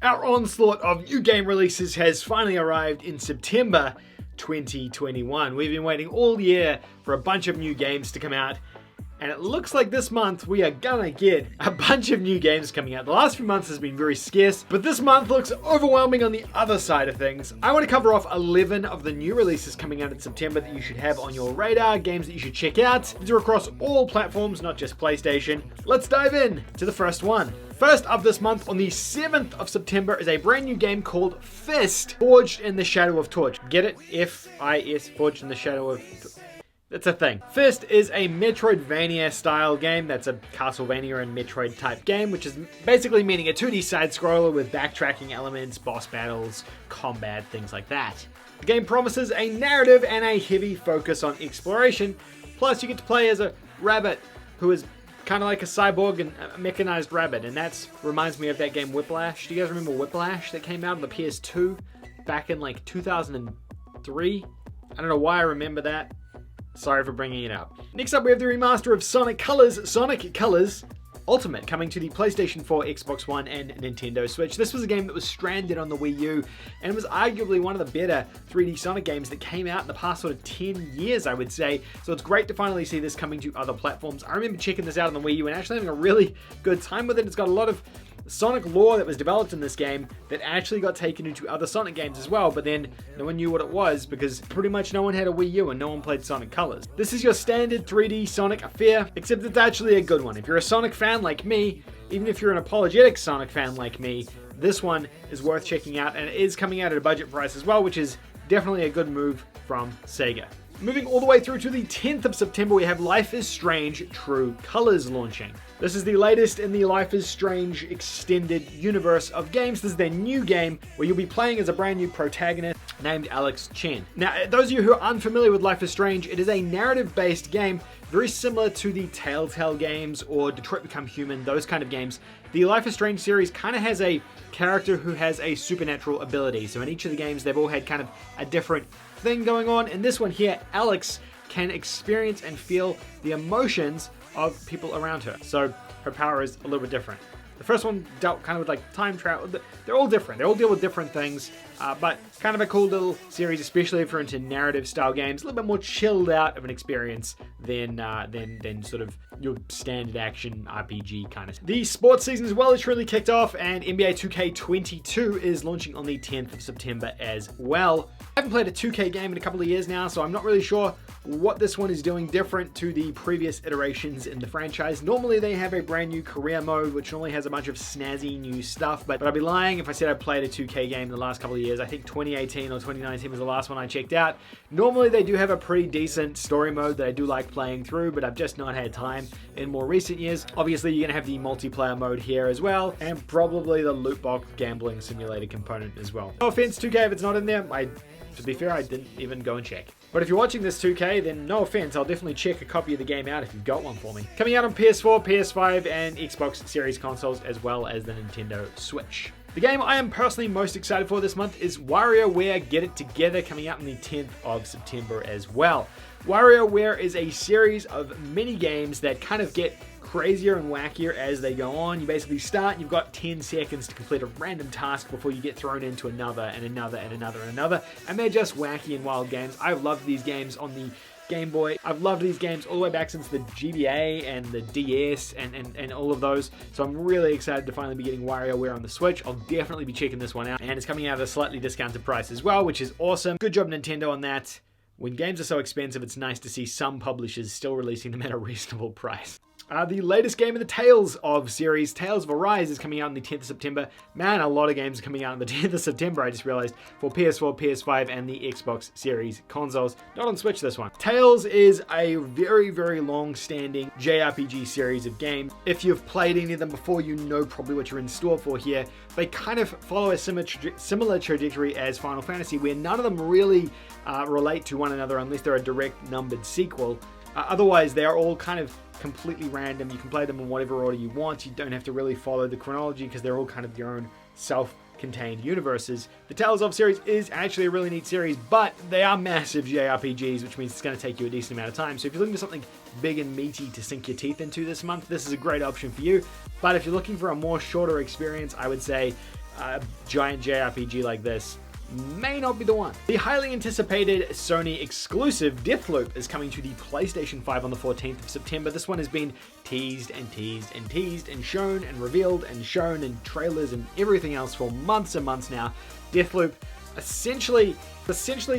Our onslaught of new game releases has finally arrived in September 2021. We've been waiting all year for a bunch of new games to come out, and it looks like this month we are gonna get a bunch of new games coming out. The last few months has been very scarce, but this month looks overwhelming on the other side of things. I want to cover off 11 of the new releases coming out in September that you should have on your radar, games that you should check out. These are across all platforms, not just PlayStation. Let's dive in to the first one. First up this month, on the 7th of September, is a brand new game called Fist, Forged in the Shadow of Torch. Get it? F-I-S, Forged in the Shadow of... It's a thing. Fist is a Metroidvania style game. That's a Castlevania and Metroid type game, which is basically meaning a 2D side scroller with backtracking elements, boss battles, combat, things like that. The game promises a narrative and a heavy focus on exploration. Plus, you get to play as a rabbit who is kind of like a cyborg and a mechanized rabbit, and that reminds me of that game Whiplash. Do you guys remember Whiplash that came out on the PS2 back in like 2003? I don't know why I remember that. Sorry for bringing it up. Next up, we have the remaster of Sonic Colors Ultimate, coming to the PlayStation 4, Xbox One, and Nintendo Switch. This was a game that was stranded on the Wii U, and it was arguably one of the better 3D Sonic games that came out in the past sort of 10 years, I would say. So it's great to finally see this coming to other platforms. I remember checking this out on the Wii U and actually having a really good time with it. It's got a lot of Sonic lore that was developed in this game that actually got taken into other Sonic games as well, but then no one knew what it was because pretty much no one had a Wii U and no one played Sonic Colors. This is your standard 3D Sonic affair, except it's actually a good one. If you're a Sonic fan like me, even if you're an apologetic Sonic fan like me, this one is worth checking out, and it is coming out at a budget price as well, which is definitely a good move from Sega. Moving all the way through to the 10th of September, we have Life is Strange True Colors launching. This is the latest in the Life is Strange extended universe of games. This is their new game where you'll be playing as a brand new protagonist named Alex Chen. Now, those of you who are unfamiliar with Life is Strange, it is a narrative-based game very similar to the Telltale games or Detroit Become Human, those kind of games. The Life is Strange series kind of has a character who has a supernatural ability. So in each of the games, they've all had kind of a different thing going on. In this one here, Alex can experience and feel the emotions of people around her. So her power is a little bit different. The first one dealt kind of with like time travel. They're all different. They all deal with different things, but kind of a cool little series, especially if you're into narrative style games. A little bit more chilled out of an experience than sort of your standard action RPG kind of. The sports season as well is really kicked off, and NBA 2K22 is launching on the 10th of September as well. I haven't played a 2K game in a couple of years now, so I'm not really sure what this one is doing different to the previous iterations in the franchise. Normally they have a brand new career mode, which normally has a bunch of snazzy new stuff, but I'd be lying if I said I played a 2K game in the last couple of years. I think 2018 or 2019 was the last one I checked out. Normally they do have a pretty decent story mode that I do like playing through, but I've just not had time in more recent years. Obviously you're gonna have the multiplayer mode here as well, and probably the loot box gambling simulator component as well. No offense 2K if it's not in there. To be fair, I didn't even go and check. But if you're watching this 2K, then no offense, I'll definitely check a copy of the game out if you've got one for me. Coming out on PS4, PS5, and Xbox Series consoles, as well as the Nintendo Switch. The game I am personally most excited for this month is Warioware Get It Together, coming out on the 10th of September as well. Warioware is a series of mini games that kind of get crazier and wackier as they go on. You basically start, you've got 10 seconds to complete a random task before you get thrown into another and another and another and another, and they're just wacky and wild games. I've loved these games on the Game Boy. I've loved these games all the way back since the GBA and the DS and all of those, so I'm really excited to finally be getting WarioWare on the Switch. I'll definitely be checking this one out, and it's coming out at a slightly discounted price as well, which is awesome. Good job Nintendo on that. When games are so expensive, it's nice to see some publishers still releasing them at a reasonable price. The latest game in the Tales of series, Tales of Arise, is coming out on the 10th of September. Man, a lot of games are coming out on the 10th of September, I just realized, for PS4, PS5, and the Xbox Series consoles. Not on Switch, this one. Tales is a very, very long-standing JRPG series of games. If you've played any of them before, you know probably what you're in store for here. They kind of follow a similar trajectory as Final Fantasy, where none of them really relate to one another unless they're a direct numbered sequel. Otherwise, they are all kind of completely random. You can play them in whatever order you want. You don't have to really follow the chronology because they're all kind of their own self-contained universes. The Tales of series is actually a really neat series, but they are massive JRPGs, which means it's going to take you a decent amount of time. So if you're looking for something big and meaty to sink your teeth into this month, this is a great option for you. But if you're looking for a more shorter experience, I would say a giant JRPG like this may not be the one. The highly anticipated Sony exclusive Deathloop is coming to the PlayStation 5 on the 14th of September. This one has been teased and teased and teased and shown and revealed and shown in trailers and everything else for months and months now. Deathloop, essentially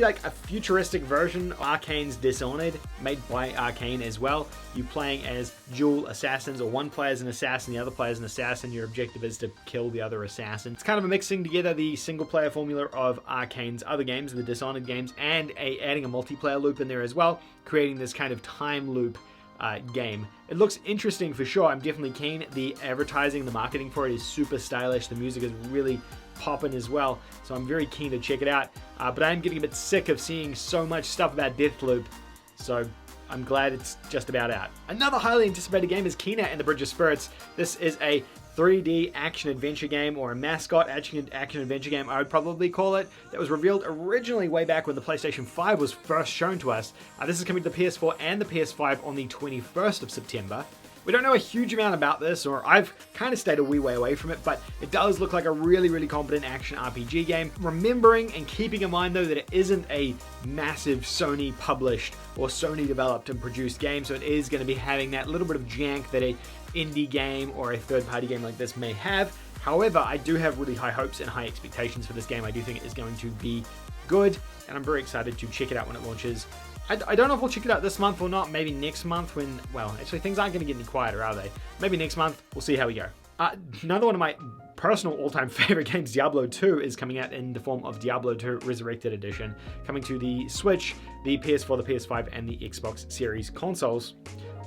like a futuristic version of Arcane's Dishonored, made by Arcane as well. You playing as dual assassins, or one player is an assassin, the other player is an assassin. Your objective is to kill the other assassin. It's kind of a mixing together the single player formula of Arcane's other games, the Dishonored games, and adding a multiplayer loop in there as well, creating this kind of time loop game. It looks interesting for sure. I'm definitely keen. The advertising, the marketing for it is super stylish. The music is really popping as well, so I'm very keen to check it out. But I'm getting a bit sick of seeing so much stuff about Deathloop, so I'm glad it's just about out. Another highly anticipated game is Keynote and the Bridge of Spirits. This is a 3D action-adventure game, or a mascot action-adventure game, I would probably call it, that was revealed originally way back when the PlayStation 5 was first shown to us. This is coming to the PS4 and the PS5 on the 21st of September. We don't know a huge amount about this, or I've kind of stayed a wee way away from it, but it does look like a really, really competent action RPG game. Remembering and keeping in mind, though, that it isn't a massive Sony published or Sony developed and produced game, so it is going to be having that little bit of jank that a indie game or a third-party game like this may have. However, I do have really high hopes and high expectations for this game. I do think it is going to be good, and I'm very excited to check it out when it launches. I don't know if we'll check it out this month or not. Maybe next month when, well, actually things aren't going to get any quieter, are they? Maybe next month. We'll see how we go. Another one of my personal all-time favorite games, Diablo 2, is coming out in the form of Diablo 2 Resurrected Edition, coming to the Switch, the PS4, the PS5, and the Xbox Series consoles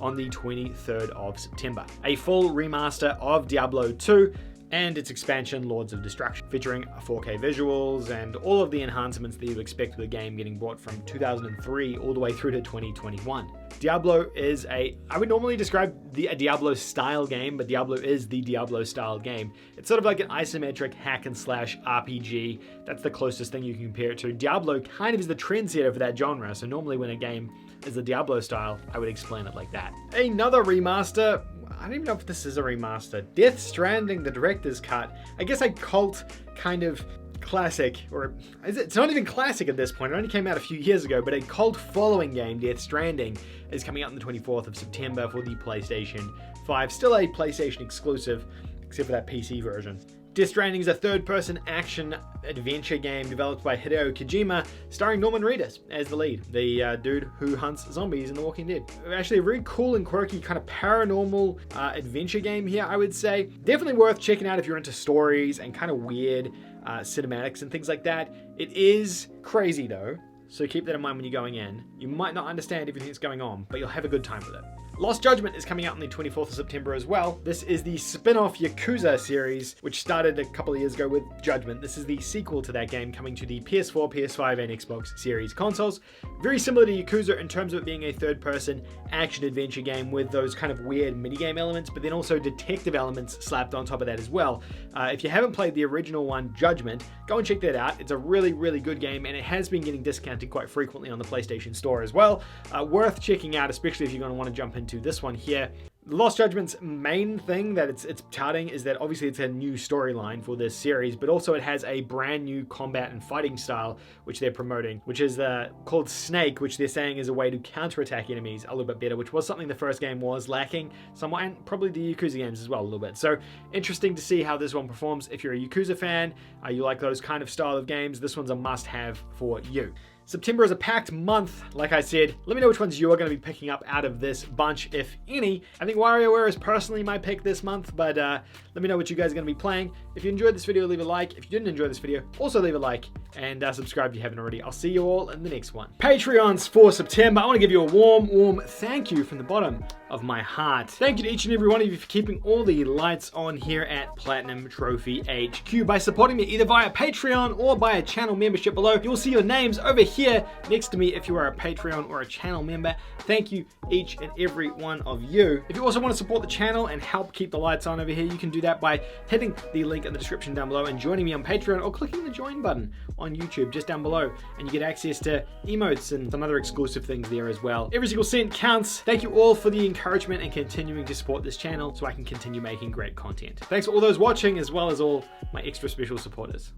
on the 23rd of September. A full remaster of Diablo 2 and its expansion, Lords of Destruction, featuring 4K visuals and all of the enhancements that you'd expect with a game getting brought from 2003 all the way through to 2021. Diablo is I would normally describe a Diablo style game, but Diablo is the Diablo style game. It's sort of like an isometric hack and slash RPG. That's the closest thing you can compare it to. Diablo kind of is the trendsetter for that genre, so normally when a game is the Diablo style, I would explain it like that. Another remaster, I don't even know if this is a remaster. Death Stranding, the director's cut. I guess a cult kind of classic, or it's not even classic at this point. It only came out a few years ago, but a cult following game, Death Stranding, is coming out on the 24th of September for the PlayStation 5. Still a PlayStation exclusive, except for that PC version. Death Stranding is a third-person action-adventure game developed by Hideo Kojima, starring Norman Reedus as the lead, the dude who hunts zombies in The Walking Dead. Actually, a very cool and quirky kind of paranormal adventure game here, I would say. Definitely worth checking out if you're into stories and kind of weird cinematics and things like that. It is crazy, though, so keep that in mind when you're going in. You might not understand everything that's going on, but you'll have a good time with it. Lost Judgment is coming out on the 24th of September as well. This is the spin-off Yakuza series, which started a couple of years ago with Judgment. This is the sequel to that game, coming to the PS4, PS5, and Xbox Series consoles. Very similar to Yakuza in terms of it being a third-person action-adventure game with those kind of weird minigame elements, but then also detective elements slapped on top of that as well. If you haven't played the original one, Judgment, go and check that out. It's a really, really good game, and it has been getting discounted quite frequently on the PlayStation Store as well. Worth checking out, especially if you're going to want to jump into this one here. Lost Judgment's main thing that it's touting is that obviously it's a new storyline for this series, but also it has a brand new combat and fighting style which they're promoting, which is called Snake, which they're saying is a way to counterattack enemies a little bit better, which was something the first game was lacking somewhat, and probably the Yakuza games as well a little bit. So interesting to see how this one performs. If you're a Yakuza fan, you like those kind of style of games, this one's a must-have for you. September is a packed month, like I said. Let me know which ones you are going to be picking up out of this bunch, if any. I think Warioware is personally my pick this month, but let me know what you guys are going to be playing. If you enjoyed this video, leave a like. If you didn't enjoy this video, also leave a like, and subscribe if you haven't already. I'll see you all in the next one. Patreons for September. I want to give you a warm thank you from the bottom of my heart. Thank you to each and every one of you for keeping all the lights on here at Platinum Trophy HQ. By supporting me either via Patreon or by a channel membership below, you will see your names over here here next to me if you are a Patreon or a channel member. Thank you, each and every one of you. If you also want to support the channel and help keep the lights on over here, you can do that by hitting the link in the description down below and joining me on Patreon, or clicking the join button on YouTube just down below, and you get access to emotes and some other exclusive things there as well. Every single cent counts. Thank you all for the encouragement and continuing to support this channel so I can continue making great content. Thanks for all those watching, as well as all my extra special supporters.